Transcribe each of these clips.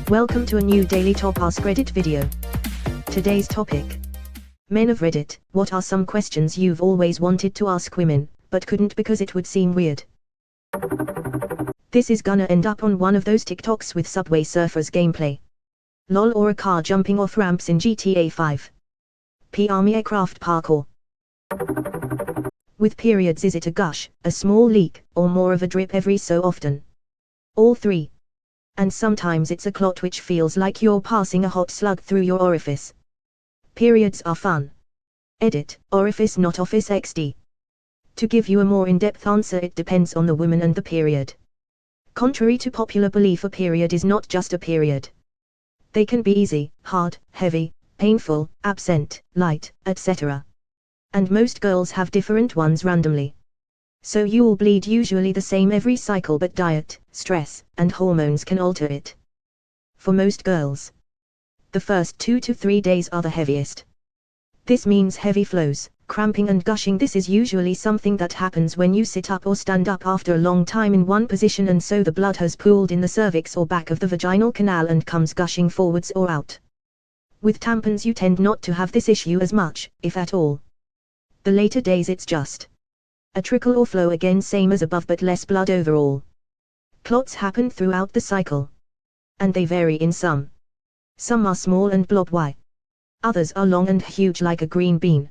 Welcome to a new daily top Askreddit video. Today's topic. Men of Reddit, what are some questions you've always wanted to ask women, but couldn't because it would seem weird? This is gonna end up on one of those TikToks with Subway Surfers gameplay. LOL, or a car jumping off ramps in GTA 5. Army aircraft parkour. With periods, is it a gush, a small leak, or more of a drip every so often? All three. And sometimes it's a clot which feels like you're passing a hot slug through your orifice. Periods are fun. Edit, orifice not office XD. To give you a more in-depth answer, it depends on the woman and the period. Contrary to popular belief, a period is not just a period. They can be easy, hard, heavy, painful, absent, light, etc. And most girls have different ones randomly. So you'll bleed usually the same every cycle, but diet, stress, and hormones can alter it. For most girls, the first 2 to 3 days are the heaviest. This means heavy flows, cramping and gushing. This is usually something that happens when you sit up or stand up after a long time in one position, and so the blood has pooled in the cervix or back of the vaginal canal and comes gushing forwards or out. With tampons you tend not to have this issue as much, if at all. The later days it's just a trickle or flow, again same as above but less blood overall. Clots happen throughout the cycle. And they vary in some. Some are small and blob-y. Others are long and huge like a green bean.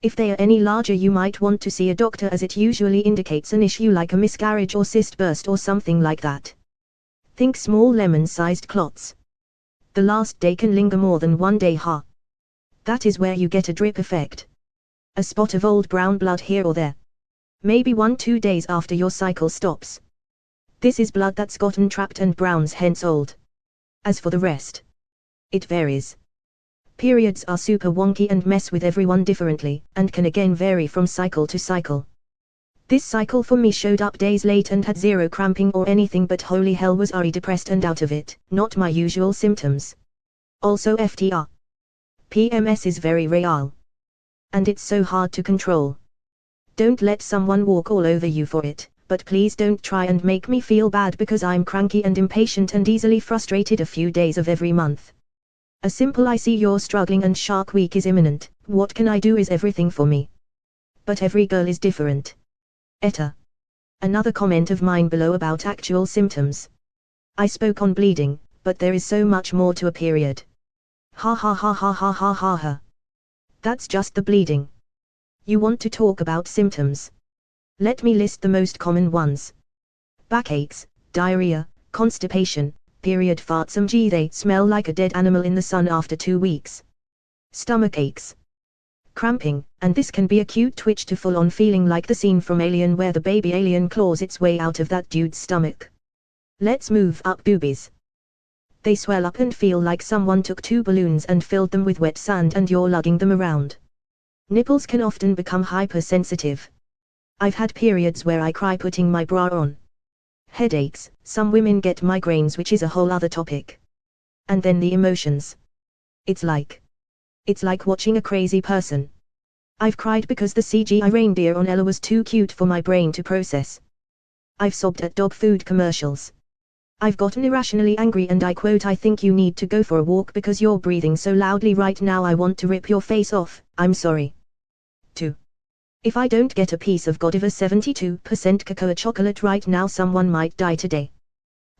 If they are any larger, you might want to see a doctor, as it usually indicates an issue like a miscarriage or cyst burst or something like that. Think small lemon-sized clots. The last day can linger more than 1 day. That is where you get a drip effect. A spot of old brown blood here or there. Maybe 1-2 days after your cycle stops. This is blood that's gotten trapped and browns, hence old. As for the rest, it varies. Periods are super wonky and mess with everyone differently, and can again vary from cycle to cycle. This cycle for me showed up days late and had zero cramping or anything, but holy hell was I depressed and out of it, not my usual symptoms. Also FTR. PMS is very real. And it's so hard to control. Don't let someone walk all over you for it, but please don't try and make me feel bad because I'm cranky and impatient and easily frustrated a few days of every month. A simple "I see you're struggling and Shark Week is imminent, what can I do?" is everything for me. But every girl is different. Etta. Another comment of mine below about actual symptoms. I spoke on bleeding, but there is so much more to a period. Ha ha ha ha ha ha ha ha. That's just the bleeding. You want to talk about symptoms? Let me list the most common ones. Backaches, diarrhea, constipation, period farts. They smell like a dead animal in the sun after 2 weeks. Stomach aches. Cramping, and this can be a cute twitch to full on feeling like the scene from Alien where the baby alien claws its way out of that dude's stomach. Let's move up. Boobies. They swell up and feel like someone took 2 balloons and filled them with wet sand and you're lugging them around. Nipples can often become hypersensitive. I've had periods where I cry putting my bra on. Headaches, some women get migraines, which is a whole other topic. And then the emotions. It's like watching a crazy person. I've cried because the CGI reindeer on Ella was too cute for my brain to process. I've sobbed at dog food commercials. I've gotten irrationally angry and I quote, "I think you need to go for a walk because you're breathing so loudly right now. I want to rip your face off, I'm sorry." 2. If I don't get a piece of Godiva 72% cocoa chocolate right now, someone might die today.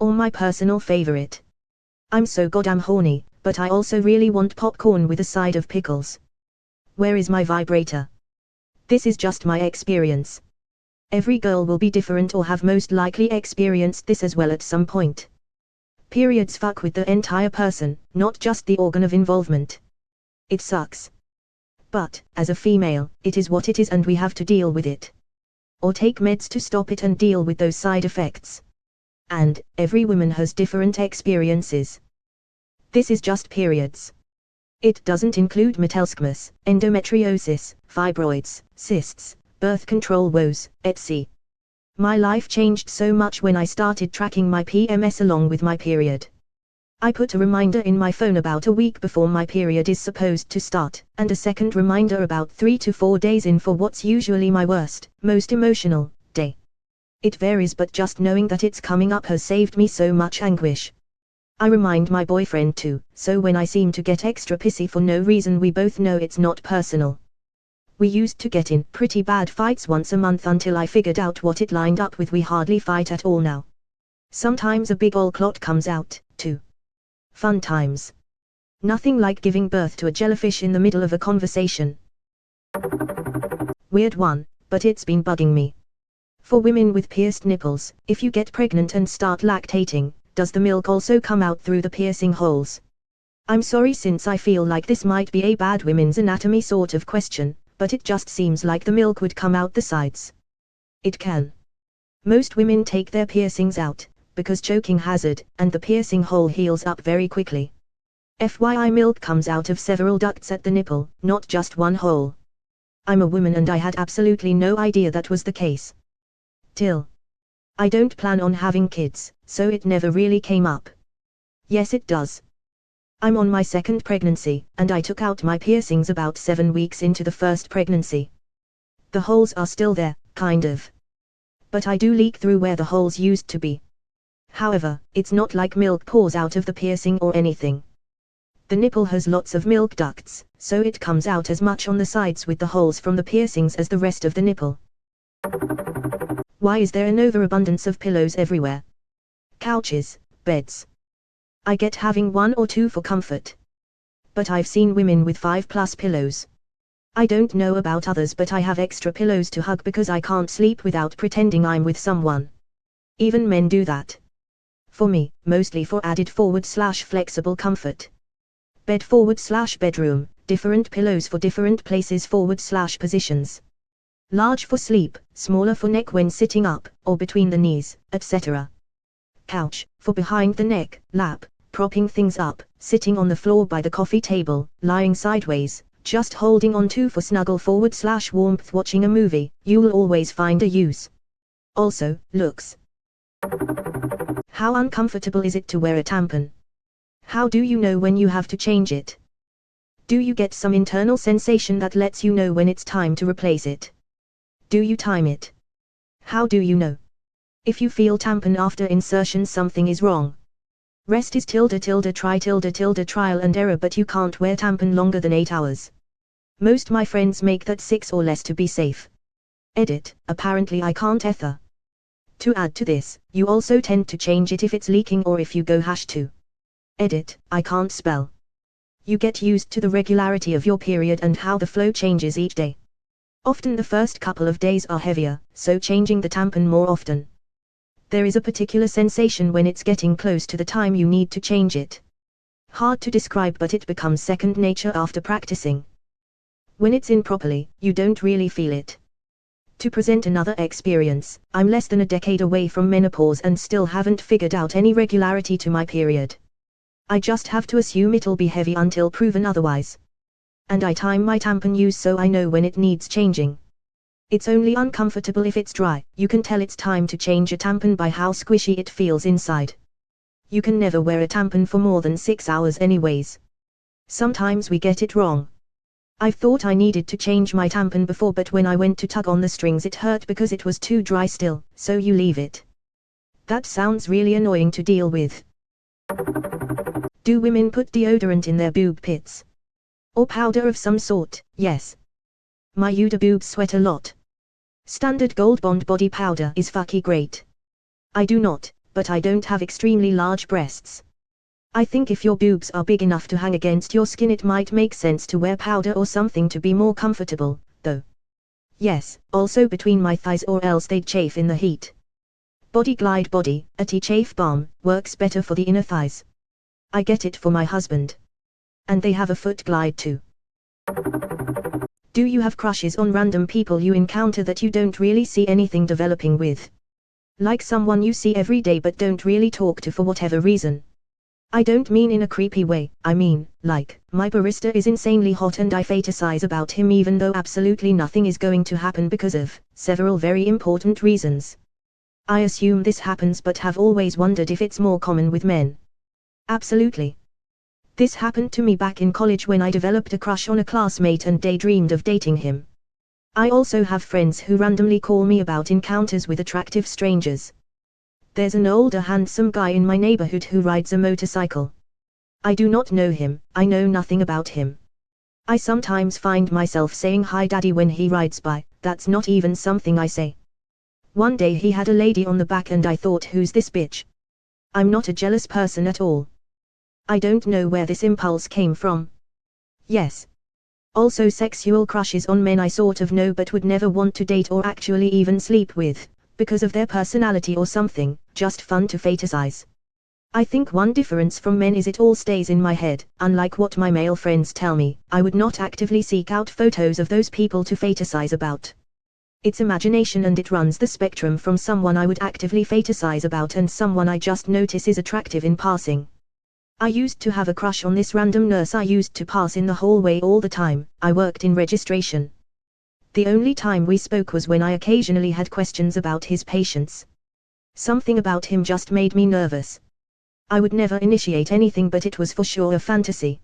Or my personal favorite. I'm so goddamn horny, but I also really want popcorn with a side of pickles. Where is my vibrator? This is just my experience. Every girl will be different or have most likely experienced this as well at some point. Periods fuck with the entire person, not just the organ of involvement. It sucks. But, as a female, it is what it is and we have to deal with it. Or take meds to stop it and deal with those side effects. And, every woman has different experiences. This is just periods. It doesn't include metalscmus, endometriosis, fibroids, cysts, birth control woes, etc. My life changed so much when I started tracking my PMS along with my period. I put a reminder in my phone about a week before my period is supposed to start, and a second reminder about 3 to 4 days in for what's usually my worst, most emotional day. It varies, but just knowing that it's coming up has saved me so much anguish. I remind my boyfriend too, so when I seem to get extra pissy for no reason we both know it's not personal. We used to get in pretty bad fights once a month until I figured out what it lined up with. We hardly fight at all now. Sometimes a big ol' clot comes out, too. Fun times. Nothing like giving birth to a jellyfish in the middle of a conversation. Weird one, but it's been bugging me. For women with pierced nipples, if you get pregnant and start lactating, does the milk also come out through the piercing holes? I'm sorry since I feel like this might be a bad women's anatomy sort of question, but it just seems like the milk would come out the sides. It can. Most women take their piercings out, because choking hazard, and the piercing hole heals up very quickly. FYI, milk comes out of several ducts at the nipple, not just one hole. I'm a woman and I had absolutely no idea that was the case. Till. I don't plan on having kids, so it never really came up. Yes, it does. I'm on my second pregnancy, and I took out my piercings about 7 weeks into the first pregnancy. The holes are still there, kind of. But I do leak through where the holes used to be. However, it's not like milk pours out of the piercing or anything. The nipple has lots of milk ducts, so it comes out as much on the sides with the holes from the piercings as the rest of the nipple. Why is there an overabundance of pillows everywhere? Couches, beds. I get having 1 or 2 for comfort. But I've seen women with 5+ pillows. I don't know about others, but I have extra pillows to hug because I can't sleep without pretending I'm with someone. Even men do that. For me, mostly for added /flexible comfort. Bed /bedroom, different pillows for different places /positions. Large for sleep, smaller for neck when sitting up, or between the knees, etc. Couch, for behind the neck, lap, propping things up, sitting on the floor by the coffee table, lying sideways, just holding on to for snuggle /warmth. Watching a movie, you'll always find a use. Also, looks. How uncomfortable is it to wear a tampon? How do you know when you have to change it? Do you get some internal sensation that lets you know when it's time to replace it? Do you time it? How do you know? If you feel tampon after insertion, something is wrong. Rest is _try trial and error, but you can't wear tampon longer than 8 hours. Most my friends make that 6 or less to be safe. Edit, apparently I can't either. To add to this, you also tend to change it if it's leaking or if you go #2. Edit, I can't spell. You get used to the regularity of your period and how the flow changes each day. Often the first couple of days are heavier, so changing the tampon more often. There is a particular sensation when it's getting close to the time you need to change it. Hard to describe, but it becomes second nature after practicing. When it's in properly, you don't really feel it. To present another experience, I'm less than a decade away from menopause and still haven't figured out any regularity to my period. I just have to assume it'll be heavy until proven otherwise. And I time my tampon use so I know when it needs changing. It's only uncomfortable if it's dry. You can tell it's time to change a tampon by how squishy it feels inside. You can never wear a tampon for more than 6 hours anyways. Sometimes we get it wrong. I thought I needed to change my tampon before, but when I went to tug on the strings it hurt because it was too dry still, so you leave it. That sounds really annoying to deal with. Do women put deodorant in their boob pits? Or powder of some sort? Yes. My Uda boobs sweat a lot. Standard Gold Bond body powder is fucky great. I do not, but I don't have extremely large breasts. I think if your boobs are big enough to hang against your skin it might make sense to wear powder or something to be more comfortable, though. Yes, also between my thighs or else they'd chafe in the heat. Body Glide Body, anti-chafe balm, works better for the inner thighs. I get it for my husband. And they have a foot glide too. Do you have crushes on random people you encounter that you don't really see anything developing with? Like someone you see every day but don't really talk to for whatever reason? I don't mean in a creepy way, I mean, like, my barista is insanely hot and I fantasize about him even though absolutely nothing is going to happen because of several very important reasons. I assume this happens but have always wondered if it's more common with men. Absolutely. This happened to me back in college when I developed a crush on a classmate and daydreamed of dating him. I also have friends who randomly call me about encounters with attractive strangers. There's an older handsome guy in my neighborhood who rides a motorcycle. I do not know him, I know nothing about him. I sometimes find myself saying hi daddy when he rides by, that's not even something I say. One day he had a lady on the back and I thought, who's this bitch? I'm not a jealous person at all. I don't know where this impulse came from. Yes. Also sexual crushes on men I sort of know but would never want to date or actually even sleep with, because of their personality or something, just fun to fantasize. I think one difference from men is it all stays in my head. Unlike what my male friends tell me, I would not actively seek out photos of those people to fantasize about. It's imagination and it runs the spectrum from someone I would actively fantasize about and someone I just notice is attractive in passing. I used to have a crush on this random nurse I used to pass in the hallway all the time. I worked in registration. The only time we spoke was when I occasionally had questions about his patients. Something about him just made me nervous. I would never initiate anything but it was for sure a fantasy.